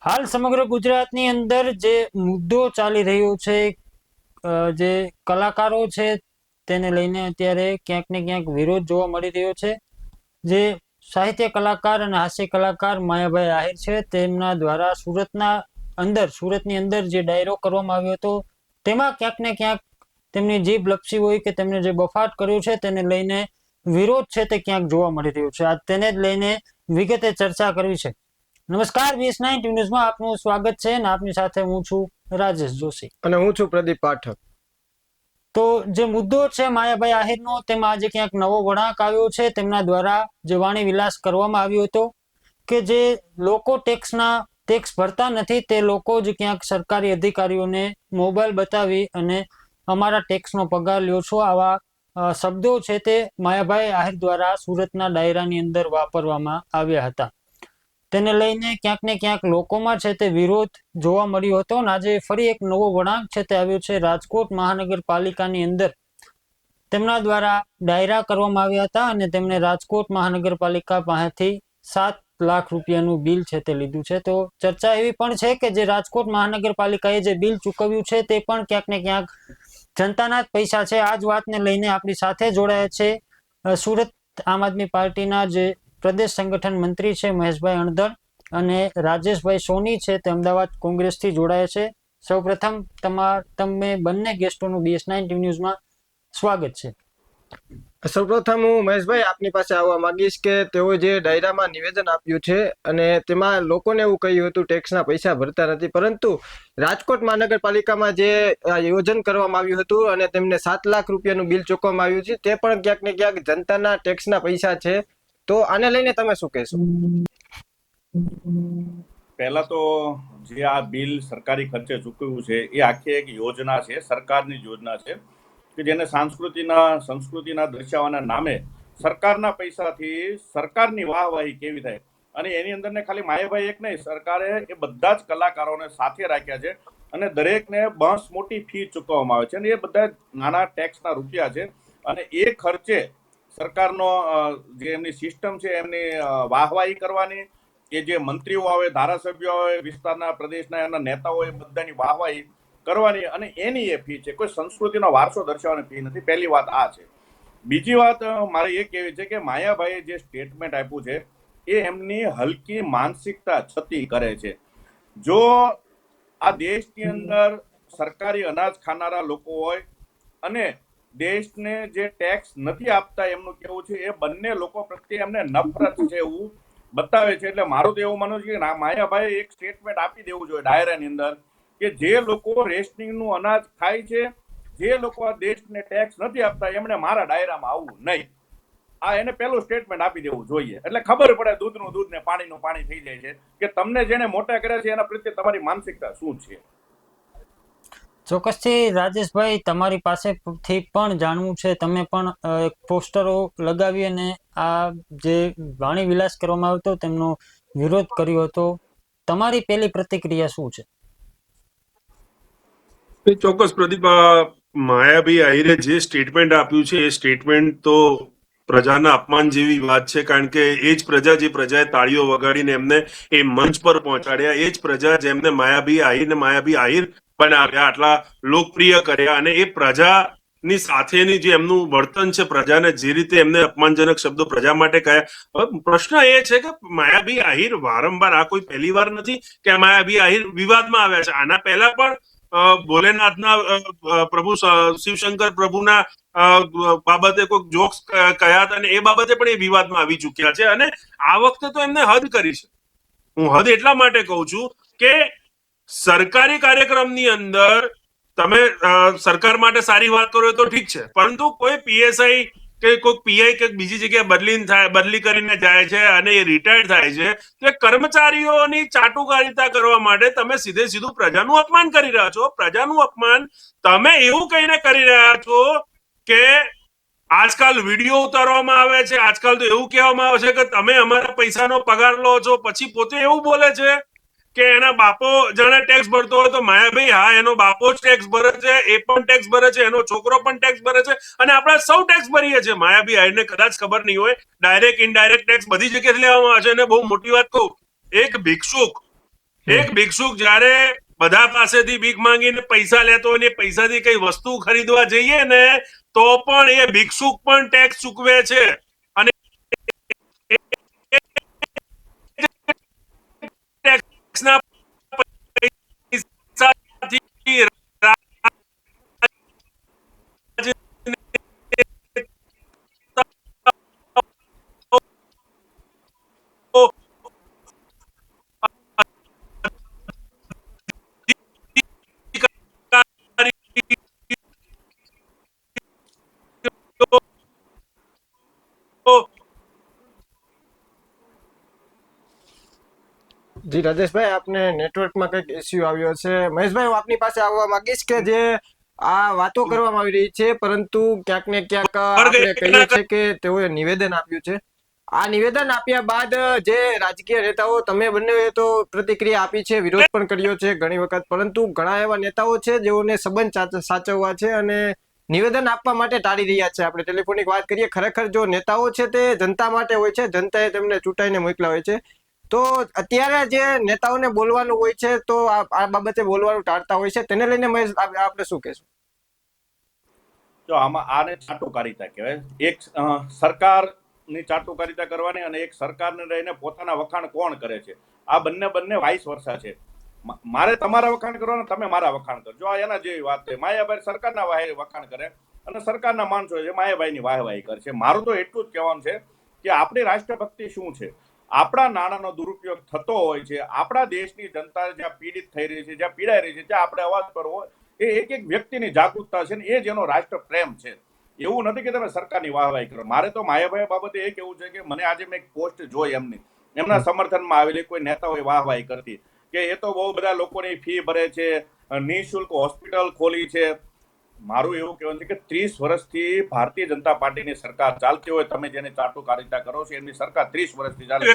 હાલ સમગ્ર ગુજરાતની અંદર જે મુદ્દો ચાલી રહ્યો છે, જે કલાકારો છે તેને લઈને અત્યારે ક્યાંક ને ક્યાંક વિરોધ જોવા મળી રહ્યો છે. જે સાહિત્ય કલાકાર અને હાસ્ય કલાકાર માયાભાઈ આહિર છે, તેમના દ્વારા સુરતની અંદર જે ડાયરો કરવામાં આવ્યો હતો, તેમાં ક્યાંક ને ક્યાંક તેમની જીભ લપસી હોય કે તેમને જે બફાટ કર્યો છે તેને લઈને વિરોધ છે તે ક્યાંક જોવા મળી રહ્યો છે. આજ તેને જ લઈને વિગતે ચર્ચા કરવી છે. નમસ્કાર, BS9 ન્યૂઝમાં આપનું સ્વાગત છે અને આપની સાથે હું છું રાજેશ જોશી અને હું છું પ્રદીપ પાઠક. તો જે મુદ્દો છે માયાભાઈ આહિરનો, તેમાં આજે ક્યાંક નવો વળાંક આવ્યો છે. તેમના દ્વારા જે વાણી વિલાસ કરવામાં આવ્યો હતો કે જે લોકો ટેક્સ ભરતા નથી, તે લોકો જ ક્યાંક સરકારી અધિકારીઓને મોબાઈલ બતાવી અને અમારા ટેક્સનો પગાર લ્યો છો, આવા શબ્દો છે તે માયાભાઈ આહિર દ્વારા સુરતના ડાયરાની અંદર વાપરવામાં આવ્યા હતા. તેને લઈને ક્યાંક ને ક્યાંક લોકોમાં છે તે વિરોધ જોવા મળ્યો હતો અને આજે ફરી એક નવો વળાંક છે તે આવ્યો છે. રાજકોટ મહાનગરપાલિકાની અંદર તેમના દ્વારા ડાયરા કરવામાં આવ્યા હતા અને તેમણે રાજકોટ મહાનગરપાલિકા પાસેથી 7 લાખ રૂપિયાનું બિલ છે તે લીધું છે. તો ચર્ચા એવી પણ છે કે જે રાજકોટ મહાનગરપાલિકાએ જે બિલ ચૂકવ્યું છે તે પણ ક્યાંક ને ક્યાંક જનતાના જ પૈસા છે. આ જ વાતને લઈને આપણી સાથે જોડાયા છે સુરત આમ આદમી પાર્ટીના જે પ્રદેશ સંગઠન મંત્રી છે મહેશભાઈ અણધર, અને રાજેશભાઈ સોની છે તે અમદાવાદ કોંગ્રેસથી જોડાયા છે. સૌપ્રથમ તમે બંને ગેસ્ટોનું BS9 ન્યૂઝમાં સ્વાગત છે. સૌપ્રથમ હું મહેશભાઈ આપની પાસે આવવા માંગીશ કે તેઓ જે ડાયરામાં નિવેદન આપ્યું છે અને તેમાં લોકોને એવું કહ્યું હતું ટેક્સના પૈસા ભરતા નથી, પરંતુ રાજકોટ મહાનગરપાલિકામાં જે આયોજન કરવામાં આવ્યું હતું અને તેમને 7 લાખ રૂપિયાનું બિલ ચૂકવવામાં આવ્યું છે, તે પણ ક્યાંક ને ક્યાંક જનતાના ટેક્સના પૈસા છે. તો આને લઈને તમે શું કહેશો? પહેલા તો જે આ બિલ સરકારી ખર્ચે ચૂકવ્યું છે એ આખી એક યોજના છે, સરકારની યોજના છે કે જેને સંસ્કૃતિના દર્શાવવાના નામે સરકારના પૈસાથી સરકારની વાહવાહી કેવી થાય, અને એની અંદર ને ખાલી માયાભાઈ એક નહીં, સરકારે એ બધા જ કલાકારોને સાથે રાખ્યા છે અને દરેકને બસ મોટી ફી ચૂકવવામાં આવે છે અને એ બધા નાના ટેક્સના રૂપિયા છે. અને એ ખર્ચે સરકારનો જે એમની સિસ્ટમ છે એમની વાહવાહી કરવાની, કે જે મંત્રીઓ આવે, ધારાસભ્યો આવે, વિસ્તારના પ્રદેશના એના નેતાઓ હોય, બધાની વાહવાહી કરવાની, અને એની એ ફી છે. કોઈ સંસ્કૃતિનો વારસો દર્શાવવાની ફી નથી. પહેલી વાત આ છે. બીજી વાત મારે એ કહેવી છે કે માયાભાઈએ જે સ્ટેટમેન્ટ આપ્યું છે એ એમની હલકી માનસિકતા છતી કરે છે. જો આ દેશની અંદર સરકારી અનાજ ખાનારા લોકો હોય અને દેશને જે ટેક્સ નથી આપતા એમનું કેવું છે, એ બંને લોકો પ્રત્યે એમને નફરત છે એવું બતાવે છે. એટલે મારું તો એવું માનવું છે કે માયાભાઈ એક સ્ટેટમેન્ટ આપી દેવું જોઈએ ડાયરાની અંદર કે જે લોકો રેશનિંગનું અનાજ ખાય છે, જે લોકો આ દેશને ટેક્સ નથી આપતા, એમણે મારા ડાયરામાં આવવું નહીં. આ એને પહેલું સ્ટેટમેન્ટ આપી દેવું જોઈએ, એટલે ખબર પડે દૂધનું દૂધ ને પાણીનું પાણી થઈ જાય છે કે તમને જેને મોટા કર્યા છે એના પ્રત્યે તમારી માનસિકતા શું છે. ચોક્કસથી રાજેશભાઈ, તમારી પાસેથી પણ જાણવું છે. તમે પણ પોસ્ટરો લગાવી અને આ જે વાણી વિલાસ કરવામાં આવ્યો હતો તેમનો વિરોધ કર્યો હતો. તમારી પહેલી પ્રતિક્રિયા શું છે? ચોક્કસ પ્રદીપ, માયાભાઈ આહિરે જે સ્ટેટમેન્ટ આપ્યું છે એ સ્ટેટમેન્ટ તો પ્રજાના અપમાન જેવી વાત છે, કારણ કે એ જ પ્રજા જે પ્રજાએ તાળીઓ વગાડીને એમને એ મંચ પર પહોંચાડ્યા, એ જ પ્રજા જેમને માયાભાઈ આહિર બનાવ્યા, આટલા લોકપ્રિય કર્યા, અને એ પ્રજાની સાથેની જે એમનું વર્તન છે, પ્રજાને જે રીતે એમને અપમાનજનક શબ્દો પ્રજા માટે કહ્યા. હવે પ્રશ્ન એ છે કે માયાભાઈ આહિર વારંવાર, આ કોઈ પહેલી વાર નથી કે માયાભાઈ આહિર વિવાદમાં આવ્યા છે. આના પહેલા પણ ભોલેનાથના પ્રભુ શિવશંકર પ્રભુના બાબતે કોઈ જોક્સ કયા હતા અને એ બાબતે પણ એ વિવાદમાં આવી ચુક્યા છે. અને આ વખતે તો એમને હદ કરી છે. હું હદ એટલા માટે કહું છું કે સરકારી કાર્યક્રમની અંદર તમે સરકાર માટે સારી વાત કરો તો ઠીક છે, પરંતુ કોઈ PSI કે કોઈ PI કે બીજી જગ્યાએ બદલી કરીને જાય છે અને એ રિટાયર્ડ થાય છે, તો કર્મચારીઓની ચાટુકારિતા કરવા માટે તમે સીધું પ્રજાનું અપમાન કરી રહ્યા છો. પ્રજાનું અપમાન તમે એવું કહીને કરી રહ્યા છો કે આજકાલ વિડીયો ઉતારવામાં આવે છે, આજકાલ તો એવું કહેવામાં આવે છે કે તમે અમારા પૈસાનો પગાર લો છો, પછી પોતે એવું બોલે છે કે એના બાપો જાણે ટેક્સ ભરતો હોય. તો માયાભાઈ, હા, એનો બાપો જ ટેક્સ ભરે છે, એ પણ ટેક્સ ભરે છે, એનો છોકરો પણ ટેક્સ ભરે છે, અને આપણે સૌ ટેક્સ ભરીએ છીએ. માયાભાઈ આહિરને કદાચ ખબર નહીં હોય, ડાયરેક્ટ ઇનડાયરેક્ટ ટેક્સ બધી જગ્યાએ લેવામાં આવે છે. અને બહુ મોટી વાત કહું, એક ભિક્ષુક એક ભિક્ષુક જ્યારે બધા પાસેથી ભીખ માંગીને પૈસા લેતો હોય ને એ પૈસાથી કઈ વસ્તુ ખરીદવા જઈએ ને તો પણ એ ભિક્ષુક પણ ટેક્સ ચૂકવે છે અને ટેક્સના પૈસાથી જી રાજેશભાઈ, આપને નેટવર્કમાં કંઈક ઇસ્યુ આવ્યો છે. મહેશભાઈ, હું આપની પાસે આવવા માંગીશ કે જે આ વાતો કરવામાં આવી રહી છે, પરંતુ ક્યાંક ને ક્યાંક આપણે કહીએ છીએ કે તેઓએ નિવેદન આપ્યું છે. આ નિવેદન આપ્યા બાદ જે રાજકીય નેતાઓ, તમે બંનેએ તો પ્રતિક્રિયા આપી છે, વિરોધ પણ કર્યો છે ઘણી વખત, પરંતુ ઘણા એવા નેતાઓ છે જેઓને સંબંધ સાચવવા છે અને નિવેદન આપવા માટે ટાળી રહ્યા છે. આપણે ટેલિફોનિક વાત કરીએ, ખરેખર જો નેતાઓ છે તે જનતા માટે હોય છે, જનતાએ તેમને ચૂંટાઈને મોકલ્યા હોય છે. તો અત્યારે જે નેતાઓને બોલવાનું હોય છે તો આ બાબતે બોલવાનું ટાળતા હોય છે, તેને લઈને મહેશ આપણે શું કહેશું? જો આને ચાટુકારિતા કહેવાય. એક સરકારની ચાટુકારિતા કરવાની અને એક સરકારને રહીને પોતાના વખાણ કોણ કરે છે, આ બંને વાઇસ વર્ષા છે. મારે તમારા વખાણ કરવાના, તમે મારા વખાણ કરજો, આ એના જેવી વાત છે. માયાભાઈ સરકારના વખાણ કરે અને સરકારના માણસો છે માયાભાઈની વાહવાહી કરે છે. મારું તો એટલું જ કહેવાનું છે કે આપણી રાષ્ટ્રભક્તિ શું છે. આપણા નાણાંનો દુરુપયોગ થતો હોય છે, આપણા દેશની જનતા જ્યાં પીડિત થઈ રહી છે, જ્યાં પીડાઈ રહી છે, ત્યાં આપણે અવાજ કરવો, એ એક એક વ્યક્તિની જાગૃતતા છે ને એ જ એનો રાષ્ટ્ર પ્રેમ છે. એવું નથી કે તમે સરકારની વાહવાહી કરો. મારે તો માયાભાઈ બાબતે એ કેવું છે કે મને આજે મેં એક પોસ્ટ જોઈ એમના સમર્થનમાં આવેલી કોઈ નેતાઓએ વાહવાહી કરતી કે એ તો બહુ બધા લોકોની ફી ભરે છે, નિઃશુલ્ક હોસ્પિટલ ખોલી છે. મારું એવું કહેવાનું છે કે 30 વર્ષથી ભારતીય જનતા પાર્ટીની સરકાર ચાલતી હોય, તમે જેને ચાટુકારિતા કરો છો એમની સરકાર 30 વર્ષથી ચાલે.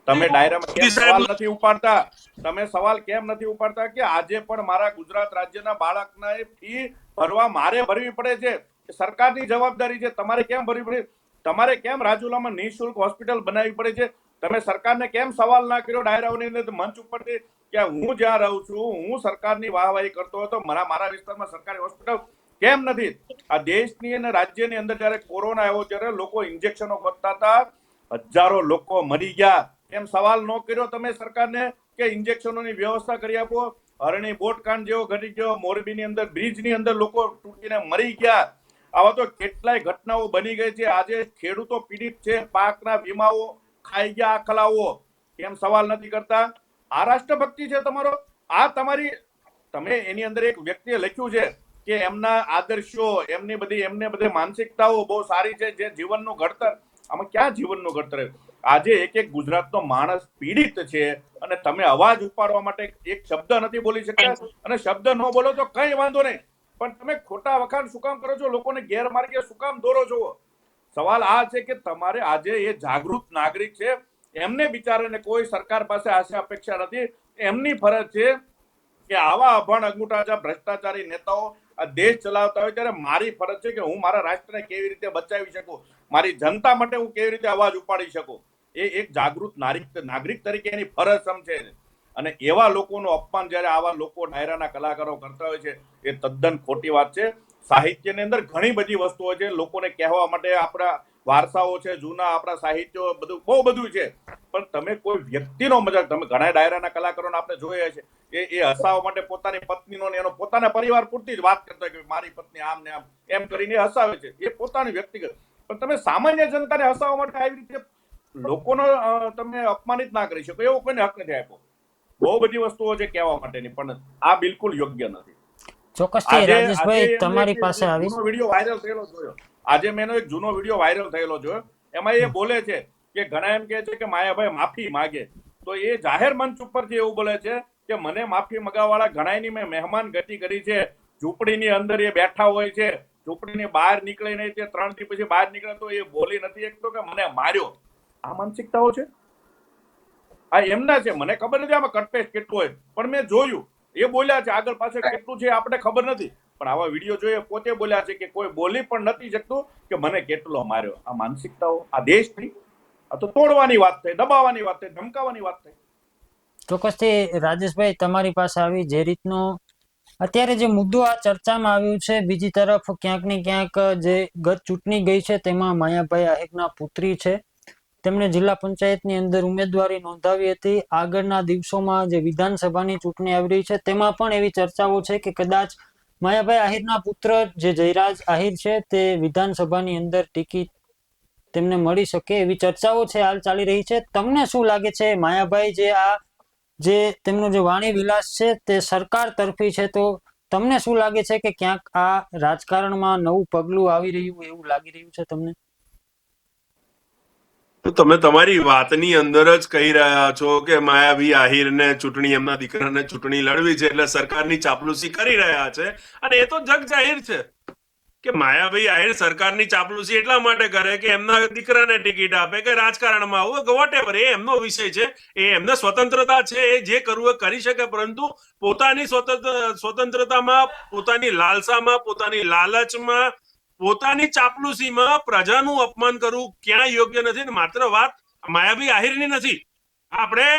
તમે ડાયરામાં કેમ સવાલ નથી ઉપાડતા? તમે સવાલ કેમ નથી ઉપાડતા કે આજે પણ મારા ગુજરાત રાજ્યના બાળકના ફી ભરવા મારે ભરવી પડે છે? સરકારની જવાબદારી છે, તમારે કેમ ભરવી પડે? તમારે કેમ રાજુલામાં નિઃશુલ્ક હોસ્પિટલ બનાવવી પડે છે? તમે સરકારને કેમ સવાલ ના કર્યો ડાયરાઓની મંચ ઉપરથી કે હું જ્યાં રહું છું, હું સરકારની વાહવાહી કરતો હતો, મારા વિસ્તારમાં સરકારી હોસ્પિટલ કેમ નથી? આ દેશની અને રાજ્યની અંદર જયારે કોરોના આવ્યો ત્યારે લોકો ઇન્જેક્શનો ખોટતા હતા, હજારો લોકો મરી ગયા. એમ સવાલ ન કર્યો તમે સરકારને કે ઇન્જેક્શનોની વ્યવસ્થા કરી આપો? હરણી બોટકાંડ જેવો ઘટી ગયો, મોરબીની અંદર બ્રિજની અંદર લોકો તૂટીને મરી ગયા. આવા તો કેટલાય ઘટનાઓ બની ગઈ છે. આજે ખેડૂતો પીડિત છે, પાકના વીમાઓ ખાઈ ગયા આખલાઓ. કેમ સવાલ નથી કરતા? આ રાષ્ટ્રભક્તિ છે તમારો? આ તમારી, તમે એની અંદર એક વ્યક્તિએ લખ્યું છે કે એમના આદર્શો, એમને બધી માનસિકતાઓ બહુ સારી છે, જે જીવનનું ઘડતર. આમાં ક્યાં જીવનનું ઘડતર? આજે એક ગુજરાતનો માણસ પીડિત છે અને તમે અવાજ ઉપાડવા માટે એક શબ્દ નથી બોલી શકતા. અને શબ્દ ન બોલો તો કઈ વાંધો નહીં, પણ તમે ખોટા વખાણ શું કામ કરો છો? લોકોને ગેરમાર્ગે શું કામ દોરો છો? સવાલ આ છે કે તમારે આજે એ જાગૃત નાગરિક છે, એમને બિચારાને કોઈ સરકાર પાસે આશા અપેક્ષા નથી. એમની ફરજ છે કે આવા અભણ અંગૂઠાજા ભ્રષ્ટાચારી નેતાઓ આ દેશ ચલાવતા હોય ત્યારે મારી ફરજ છે કે હું મારા રાષ્ટ્રને કેવી રીતે બચાવી શકું, મારી જનતા માટે હું કેવી રીતે અવાજ ઉપાડી શકું. એ એક જાગૃત નાગરિક તરીકે એની ફરજ સમજે છે. અને એવા લોકોનું અપમાન જ્યારે આવા લોકો ડાયરાના કલાકારો કરતા હોય છે એ તદ્દન ખોટી વાત છે. સાહિત્યની અંદર ઘણી બધી વસ્તુઓ છે, લોકોને કહેવા માટે આપણા વારસાઓ છે જૂના, આપણા સાહિત્યો બધું બહુ બધું છે, પણ તમે કોઈ વ્યક્તિનો મજાક, તમે ઘણા ડાયરાના કલાકારોને આપણે જોયા છે એ હસાવવા માટે પોતાની પત્નીનો ને એનો પોતાના પરિવાર પૂરતી જ વાત કરતા હોય કે મારી પત્ની આમ ને આમ એમ કરીને હસાવે છે, એ પોતાની વ્યક્તિગત. પણ તમે સામાન્ય જનતાને હસાવવા માટે આવી રીતે લોકોનો તમે અપમાનિત ના કરી શકો, એવો કોઈને હક નથી આપ્યો. બહુ બધી વસ્તુઓ છે કહેવા માટેની, પણ આ બિલકુલ યોગ્ય નથી. ચોક્કસથી રાજેશભાઈ તમારી પાસે આવીશ. જૂનો વિડીયો વાયરલ થયેલો જોયો. આજે મેં એક જૂનો વિડીયો વાયરલ થયેલો જોયો. એમાં એ બોલે છે કે ઘણા એમ કહે છે કે માયાભાઈ માફી માગે, તો એ જાહેર મંચ ઉપરથી એવું બોલે છે કે મને માફી મગાવવાળા ઘણાયની મેં મહેમાન ગતિ કરી છે. ઝૂંપડીની અંદર એ બેઠા હોય છે, ઝૂંપડીની બહાર નીકળે નહીં, તે 3 દી પછી બહાર નીકળે તો એ બોલી નથી શકતો કે મને માર્યો. આ માનસિકતાઓ છે, આ એમના છે. મને ખબર નથી આમાં કટપેસ્ટ કેટલું હોય, પણ મેં જોયું એ બોલ્યા છે. આગળ પાછળ કેટલું છે આપણે ખબર નથી, પણ આવા વિડીયો જોઈએ પોતે બોલ્યા છે કે કોઈ બોલી પણ નથી શકતું કે મને કેટલો માર્યો. આ માનસિકતાઓ આ દેશની, આ તો તોડવાની વાત થઈ, દબાવવાની વાત થઈ, ધમકાવવાની વાત થઈ. ચોક્કસથી રાજેશભાઈ, તમારી પાસે આવી જે રીતનો અત્યારે જે મુદ્દો આ ચર્ચામાં આવ્યો છે, બીજી તરફ ક્યાંક ને ક્યાંક જે ગત ચૂંટણી ગઈ છે તેમાં માયાભાઈ આહિરના પુત્રી છે, તેમણે જિલ્લા પંચાયતની અંદર ઉમેદવારી નોંધાવી હતી. આગળના દિવસોમાં જે વિધાનસભાની ચૂંટણી આવી રહી છે તેમાં પણ એવી ચર્ચાઓ છે કે કદાચ માયાભાઈ આહિરના પુત્ર જે જયરાજ આહિર છે તે વિધાનસભાની અંદર ટિકિટ તેમને મળી શકે એવી ચર્ચાઓ છે હાલ ચાલી રહી છે. તમને શું લાગે છે માયાભાઈ જે તેમનો જે વાણી વિલાસ છે તે સરકાર તરફી છે, તો તમને શું લાગે છે કે ક્યાંક આ રાજકારણમાં નવું પગલું આવી રહ્યું એવું લાગી રહ્યું છે તમને? તો તમે તમારી વાતની અંદર જ કહી રહ્યા છો કે માયાવી આહિરને ચૂંટણી, એમના દીકરાને ચૂંટણી લડવી છે એટલે સરકારની ચાપલુસી કરી રહ્યા છે. અને એ તો જગ જાહેર છે કે માયાભાઈ આહિર સરકારની ચાપલુસી એટલા માટે કરે કે એમના દીકરાને ટિકિટ આપે કે રાજકારણમાં આવું વોટેવર, એ એમનો વિષય છે, એ એમને સ્વતંત્રતા છે, એ જે કરવું એ કરી શકે. પરંતુ પોતાની સ્વતંત્રતામાં, પોતાની લાલસામાં, પોતાની લાલચમાં, પોતાની ચાપલુસીમાં પ્રજાનું અપમાન કરવું ક્યાં યોગ્ય નથી. માત્ર વાત માયાભાઈ આહિરની નથી, આપણે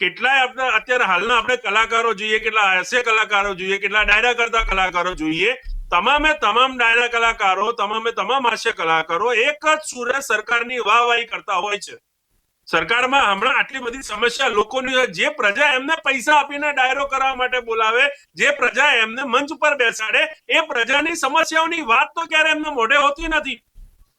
કેટલાય અત્યારે હાલના આપણે કલાકારો જોઈએ, કેટલા હાસ્ય કલાકારો જોઈએ, કેટલા ડાયરા કરતા કલાકારો જોઈએ, તમામે તમામ ડાયરા કલાકારો, તમામે તમામ હાસ્ય કલાકારો એક જ સુરે સરકારની વાહવાહી કરતા હોય છે. સરકારમાં હમણાં આટલી બધી સમસ્યા લોકોની, જે પ્રજા એમને પૈસા આપીને ડાયરો કરવા માટે બોલાવે, જે પ્રજા એમને મંચ પર બેસાડે, એ પ્રજાની સમસ્યાઓની વાત તો ક્યારે એમને મોઢે હોતી નથી.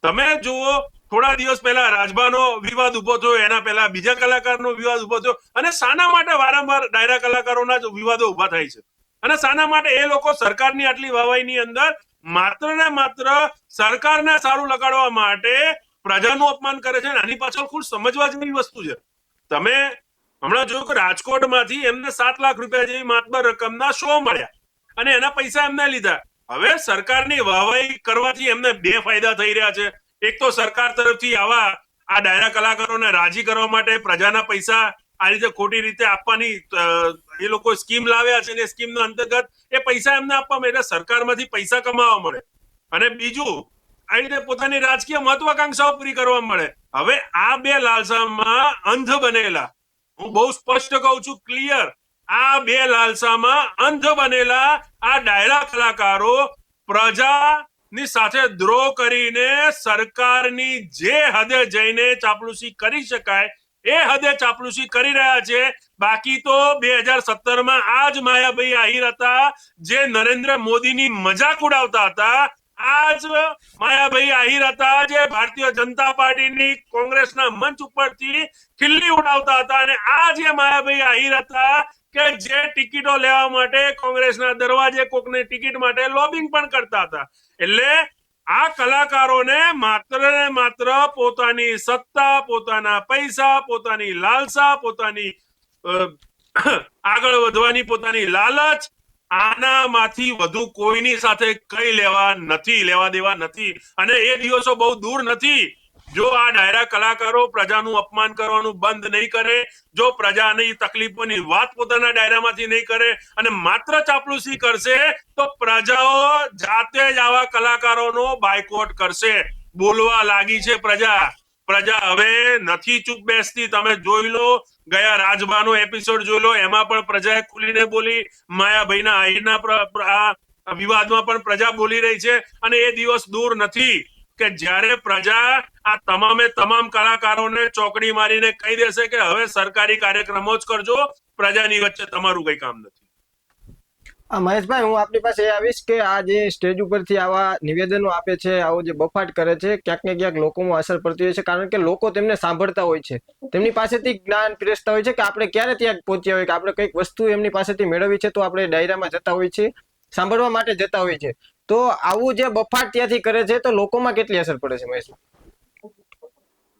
તમે જુઓ, થોડા દિવસ પહેલા રાજભાનો વિવાદ ઉભો થયો, એના પહેલા બીજા કલાકારનો વિવાદ ઉભો થયો, અને શાના માટે વારંવાર ડાયરા કલાકારોના જ વિવાદો ઉભા થાય છે? અને શાના માટે એ લોકો સરકારની આટલી વાહવાહીની અંદર માત્ર ને માત્ર સરકારને સારું લગાડવા માટે પ્રજાનું અપમાન કરે છે? આની પાછળ ખૂબ સમજવા જેવી વસ્તુ છે. તમે હમણાં જોયું કે રાજકોટમાંથી એમને 7 લાખ રૂપિયા જેવી માતબર રકમના શો મળ્યા અને એના પૈસા એમને લીધા. હવે સરકારની વાહવાહી કરવાથી એમને બે ફાયદા થઈ રહ્યા છે. એક તો સરકાર તરફથી આ ડાયરા કલાકારોને રાજી કરવા માટે પ્રજાના પૈસા આ રીતે ખોટી રીતે આપવાની એ લોકો સ્કીમ લાવ્યા છે, અને સ્કીમના અંતર્ગત એ પૈસા એમને આપવામાં, એટલે સરકારમાંથી પૈસા કમાવા મળે. અને બીજું, આ રીતે પોતાની રાજકીય મહત્વાકાંક્ષાઓ પૂરી કરવા મળે. હવે આ બે લાલસામાં અંધ બનેલા, હું બહુ સ્પષ્ટ કહું છું, ક્લિયર, આ બે લાલસામાં અંધ બનેલા આ ડાયરા કલાકારો પ્રજાની સાથે દ્રોહ કરીને સરકારની જે હદે જઈને ચાપલુસી કરી શકાય એ હદે ચાપલુસી કરી રહ્યા છે. બાકી તો 2017માં આ જ માયાભાઈ આહિર હતા જે નરેન્દ્ર મોદીની મજાક ઉડાવતા હતા. આજ માયાભાઈ આહિર હતા જે ભારતીય જનતા પાર્ટીની, કોંગ્રેસના મંચ ઉપરથી ખિલ્લી ઉડાવતા હતા. અને આ જે માયાભાઈ આહિર હતા કે જે ટિકિટો લેવા માટે કોંગ્રેસના દરવાજે કોકની ટિકિટ માટે લોબિંગ પણ કરતા હતા. એટલે આ કલાકારોને માત્ર ને માત્ર પોતાની સત્તા, પોતાના પૈસા, પોતાની લાલસા, પોતાની આગળ વધવાની પોતાની લાલચ, આનામાંથી વધુ કોઈની સાથે કઈ લેવા દેવા નથી. અને એ દિવસો બહુ દૂર નથી. જો આ ડાયરા કલાકારો પ્રજાનું અપમાન કરવાનું બંધ નહીં કરે, જો પ્રજાની તકલીફોની વાત પોતાના ડાયરામાંથી નહીં કરે અને માત્ર ચાપલુસી કરશે, તો પ્રજાઓ જાતે જ આવા કલાકારોનો બાયકોટ કરશે. બોલવા લાગી છે પ્રજા. હવે નથી ચૂપ બેસતી. તમે જોઈ લો, ગયા રાજભાનો એપિસોડ જોઈ લો, એમાં પણ પ્રજાએ ખુલીને બોલી. માયાભાઈના આહિરના વિવાદમાં પણ પ્રજા બોલી રહી છે. અને એ દિવસ દૂર નથી કે જ્યારે પ્રજા આ તમામે તમામ કલાકારોને ચોકડી મારીને કહી દેશે કે હવે સરકારી કાર્યક્રમો જ કરજો, પ્રજાની વચ્ચે તમારું કઈ કામ નથી. મહેશભાઈ, હું આપની પાસે એ આવીશ કે આ જે સ્ટેજ ઉપરથી આવા નિવેદનો આપે છે, આવો જે બફાટ કરે છે, ક્યાંક ને ક્યાંક લોકોમાં અસર પડતી હોય છે, કારણ કે લોકો તેમને સાંભળતા હોય છે, તેમની પાસેથી જ્ઞાન પીરસતા હોય છે કે આપણે ક્યારે ત્યાં પહોંચ્યા હોય કે આપણે કંઈક વસ્તુ એમની પાસેથી મેળવવી છે તો આપણે ડાયરામાં જતા હોય છે, સાંભળવા માટે જતા હોય છે. તો આવું જે બફાટ ત્યાંથી કરે છે તો લોકોમાં કેટલી અસર પડે છે મહેશભાઈ?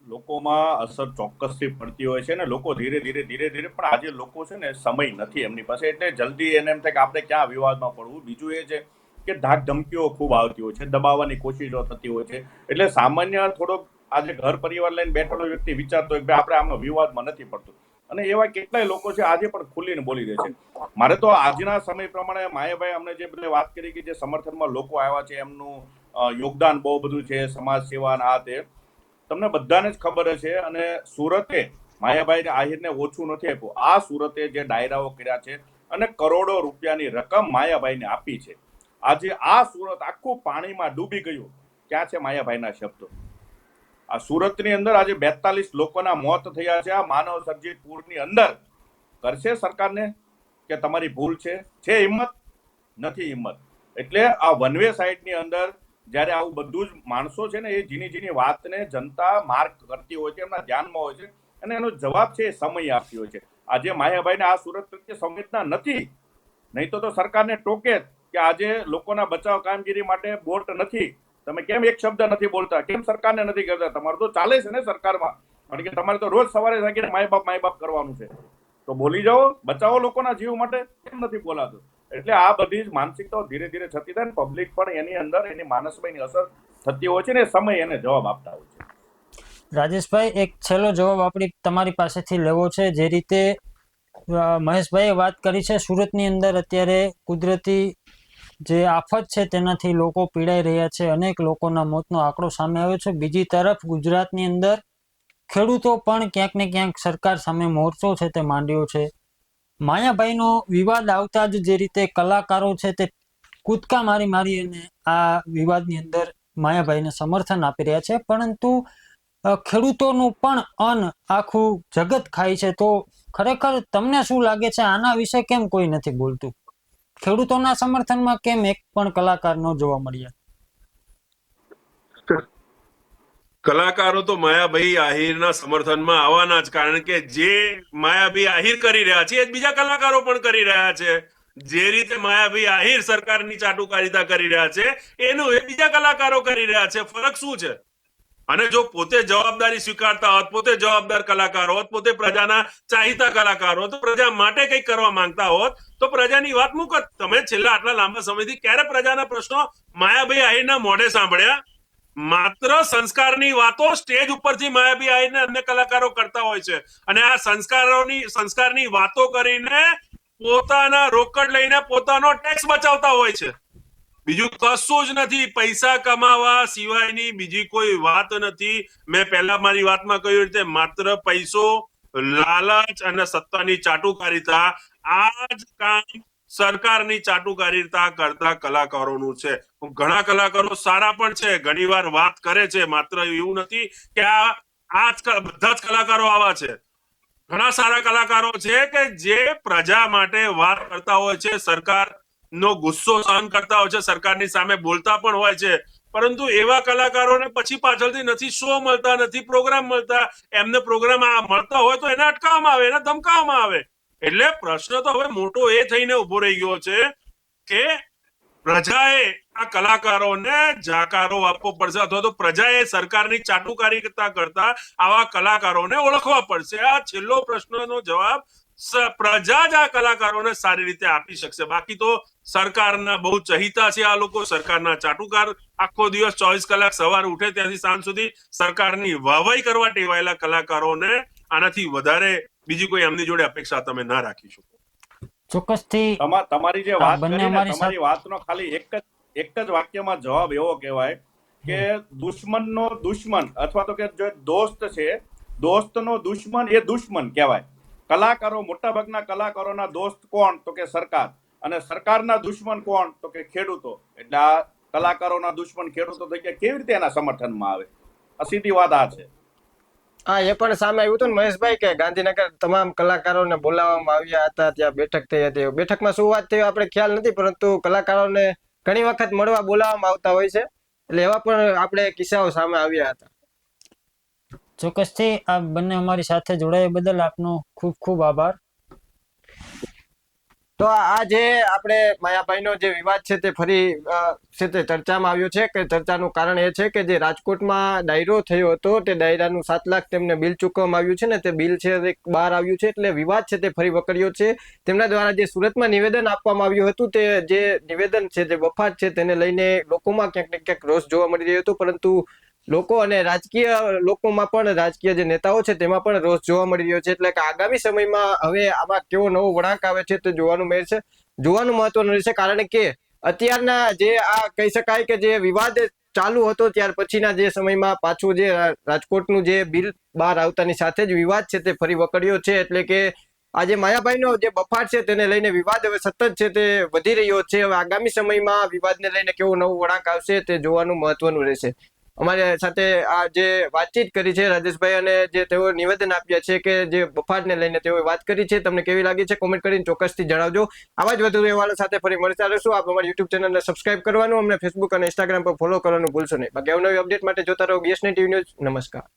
લોકોમાં અસર ચોક્કસથી પડતી હોય છે ને લોકો ધીરે ધીરે પણ આજે લોકો છે ને સમય નથી એમની પાસે, એટલે જલ્દી એને એમ થાય કે આપણે ક્યાં વિવાદમાં પડવું. બીજું એ છે કે ધાક ધમકીઓ ખૂબ આવતી હોય છે, દબાવવાની કોશિશો થતી હોય છે. એટલે સામાન્ય થોડોક આજે ઘર પરિવાર લઈને બેઠેલો વ્યક્તિ વિચારતો હોય કે આપણે આમાં વિવાદમાં નથી પડતું, અને એવા કેટલાય લોકો છે આજે પણ ખુલીને બોલી રહે છે. મારે તો આજના સમય પ્રમાણે માયાભાઈ અમને જે બધી વાત કરી કે જે સમર્થનમાં લોકો આવ્યા છે, એમનું યોગદાન બહુ બધું છે, સમાજ સેવા આ તે તમને બધાને જ ખબર છે. અને સુરતે માયાભાઈ આહિરને ઓછું નથી આપ્યું. આ સુરતે જે ડાયરાઓ કર્યા છે અને કરોડો રૂપિયાની રકમ માયાભાઈને આપી છે. આજે આ સુરત આખું પાણીમાં ડૂબી ગયું. ક્યાં છે માયાભાઈના શબ્દો? આ સુરતની અંદર આજે 42 લોકોના મોત થયા છે. આ માનવ સર્જિત પૂરની અંદર કરશે સરકારને કે તમારી ભૂલ છે હિંમત? નથી હિંમત. એટલે આ વન વે સાઇડની અંદર જ્યારે આવું બધું જ માણસો છે ને, એ ઝીણી વાતને જનતા માર્ક કરતી હોય છે, એમના ધ્યાનમાં હોય છે અને એનો જવાબ છે એ સમય આપતી હોય છે. આજે માયાભાઈને આ સુરત પ્રત્યે સંવેદના નથી, નહીં તો સરકારને ટોકે કે આજે લોકોના બચાવ કામગીરી માટે બોટ નથી, તમે કેમ એક શબ્દ નથી બોલતા, કેમ સરકારને નથી કરતા? તમારું તો ચાલે છે ને સરકારમાં, કારણ કે તમારે તો રોજ સવારે જાગીને માય બાપ કરવાનું છે, તો બોલી જાઓ, બચાવો લોકોના જીવ માટે, કેમ નથી બોલાતું? એટલે આ બધી જ માનસિકતાઓ ધીરે ધીરે થતી થાય ને પબ્લિક પણ એની અંદર એની માનસભાઈની અસર થતી હોય છે ને, સમય એને જવાબ આપતા હોય છે. રાજેશભાઈ, એક છેલ્લો જવાબ તમારી પાસેથી લેવો છે. જે રીતે મહેશભાઈએ વાત કરી છે, સુરતની અંદર અત્યારે કુદરતી જે આફત છે તેનાથી લોકો પીડાઈ રહ્યા છે, અનેક લોકોના મોતનો આંકડો સામે આવ્યો છે. બીજી તરફ ગુજરાતની અંદર ખેડૂતો પણ ક્યાંક ને ક્યાંક સરકાર સામે મોરચો છે તે માંડ્યો છે. માયાભાઈનો વિવાદ આવતા જ જે રીતે કલાકારો છે તે કૂદકા મારી અને આ વિવાદની અંદર માયાભાઈને સમર્થન આપી રહ્યા છે, પરંતુ ખેડૂતોનું પણ અન્ન આખું જગત ખાય છે. તો ખરેખર તમને શું લાગે છે, આના વિશે કેમ કોઈ નથી બોલતું? ખેડૂતોના સમર્થનમાં કેમ એક પણ કલાકાર ન જોવા મળ્યા? કલાકારો તો માયાભાઈ આહિરના સમર્થનમાં આવવાના જ, કારણ કે જે માયાભાઈ આહિર કરી રહ્યા છે એ જ બીજા કલાકારો પણ કરી રહ્યા છે. જે રીતે માયાભાઈ આહિર સરકારની ચાટુકારિતા કરી રહ્યા છે એનું એ બીજા કલાકારો કરી રહ્યા છે. ફરક શું છે? અને જો પોતે જવાબદારી સ્વીકારતા હોત, પોતે જવાબદાર કલાકારો હોત, પોતે પ્રજાના ચાહીતા કલાકારો હોત, તો પ્રજા માટે કંઈક કરવા માંગતા હોત તો પ્રજાની વાત મૂકત. તમે છેલ્લા આટલા લાંબા સમયથી ક્યારે પ્રજાના પ્રશ્નો માયાભાઈ આહિરના મોઢે સાંભળ્યા? માત્ર સંસ્કારની વાતો સ્ટેજ ઉપરથી માયાભાઈ આહિરને અન્ય કલાકારો કરતા હોય છે, અને આ સંસ્કારની વાતો કરીને પોતાના રોકડ લઈને પોતાનો ટેક્સ બચાવતા હોય છે. બીજું કશું જ નથી. પૈસા કમાવા સિવાયની બીજી કોઈ વાત નથી. મેં પહેલા મારી વાતમાં કહ્યું રીતે માત્ર પૈસો, લાલચ અને સત્તાની ચાટુકારિતા, આ જ કામ સરકારની ચાટુકારિતા કરતા કલાકારોનું છે. ઘણા કલાકારો સારા પણ છે, ઘણીવાર વાત કરે છે, માત્ર એવું નથી કે આ બધા જ કલાકારો આવા છે. ઘણા સારા કલાકારો છે કે જે પ્રજા માટે વાત કરતા હોય છે, સરકારનો ગુસ્સો સહન કરતા હોય છે, સરકારની સામે બોલતા પણ હોય છે, પરંતુ એવા કલાકારોને પછી પાછળથી નથી શો મળતા, નથી પ્રોગ્રામ મળતા. એમને પ્રોગ્રામ મળતા હોય તો એને અટકાવવામાં આવે, એને ધમકાવવામાં આવે. એટલે પ્રશ્ન તો હવે મોટો એ થઈને ઉભો રહી ગયો છે કે પ્રજાએ આ કલાકારોને જાકારો આપવો પડશે, અથવા તો પ્રજાએ સરકારની ચાટુકારિતા કરતા આવા કલાકારોને ઓળખવા પડશે. આ છેલ્લો પ્રશ્નનો જવાબ પ્રજા જ આ કલાકારોને સારી રીતે આપી શકશે. બાકી તો સરકારના બહુ ચહિતા છે આ લોકો, સરકારના ચાટુકાર, આખો દિવસ 24 કલાક સવારે ઉઠે ત્યાંથી સાંજ સુધી સરકારની વાહવાઈ કરવા ટેવાયેલા કલાકારોને આનાથી વધારે બીજી કોઈ એમની જોડે અપેક્ષા તમે ના રાખી શકો. ચોક્કસથી તમારી જે વાત કરી ને, તમારી વાતનો ખાલી એક જ વાક્યમાં જવાબ એવો કહેવાય કે દુશ્મનનો દુશ્મન અથવા તો કે જે દોસ્ત છે, દોસ્તનો દુશ્મન એ દુશ્મન કહેવાય. કલાકારો, મોટાભાગના કલાકારોના દોસ્ત કોણ? તો કે સરકાર. અને સરકારના દુશ્મન કોણ? તો કે ખેડૂતો. એટલે આ કલાકારોના દુશ્મન ખેડૂતો થઈ ગયા, કેવી રીતે એના સમર્થનમાં આવે? આ સીધી વાત આ છે. હા, એ પણ સામે આવ્યું હતું ને મહેશભાઈ કે ગાંધીનગર તમામ કલાકારોને બોલાવવામાં આવ્યા હતા, ત્યાં બેઠક થઈ હતી. બેઠકમાં શું વાત થઈ આપણે ખ્યાલ નથી, પરંતુ કલાકારોને ઘણી વખત મળવા બોલાવવામાં આવતા હોય છે, એટલે એવા પણ આપણે કિસ્સાઓ સામે આવ્યા હતા. ચોક્કસથી આ બંને અમારી સાથે જોડાયા બદલ આપનો ખૂબ ખૂબ આભાર. તો આ જે આપણે માયાભાઈનો જે વિવાદ છે તે ફરી છે તે ચર્ચામાં આવ્યો છે કે ચર્ચાનું કારણ એ છે કે જે રાજકોટમાં ડાયરો થયો હતો તે ડાયરાનું 7 લાખ તેમને બિલ ચૂકવવામાં આવ્યું છે ને, તે બિલ છે તે બહાર આવ્યું છે, એટલે વિવાદ છે તે ફરી વકર્યો છે. તેમના દ્વારા જે સુરતમાં નિવેદન આપવામાં આવ્યું હતું, તે જે નિવેદન છે, જે વફાત છે, તેને લઈને લોકોમાં ક્યાંક ને ક્યાંક રોષ જોવા મળી રહ્યો હતો, પરંતુ લોકો અને રાજકીય લોકોમાં પણ, રાજકીય જે નેતાઓ છે તેમાં પણ રોષ જોવા મળી રહ્યો છે. એટલે કે આગામી સમયમાં હવે આમાં કેવો નવો વળાંક આવે છે તે જોવાનું મહત્વનું રહેશે. કારણ કે અત્યારના જે આ કહી શકાય કે જે વિવાદ ચાલુ હતો ત્યાર પછીના જે સમયમાં પાછું જે રાજકોટનું જે બિલ બહાર આવતાની સાથે જ વિવાદ છે તે ફરી વકર્યો છે. એટલે કે આજે માયાભાઈનો જે બફાટ છે તેને લઈને વિવાદ હવે સતત છે તે વધી રહ્યો છે. હવે આગામી સમયમાં વિવાદને લઈને કેવો નવો વળાંક આવશે તે જોવાનું મહત્વનું રહેશે. અમારી સાથે આ જે વાતચીત કરી છે રાજેશભાઈ, અને જે તેઓ નિવેદન આપ્યા છે કે જે બફાટને લઈને તેઓએ વાત કરી છે, તમને કેવી લાગી છે કોમેન્ટ કરીને ચોક્કસથી જણાવજો. આવા જ વધુ અહેવાલો સાથે ફરી મળતા રહીશું. આપ અમારી યુટ્યુબ ચેનલને સબસ્ક્રાઇબ કરવાનું, અમને ફેસબુક અને ઇન્સ્ટાગ્રામ પર ફોલો કરવાનું ભૂલશો નહીં. બાકી અવનવી અપડેટ માટે જોતા રહો BS9 TV ન્યૂઝ. નમસ્કાર.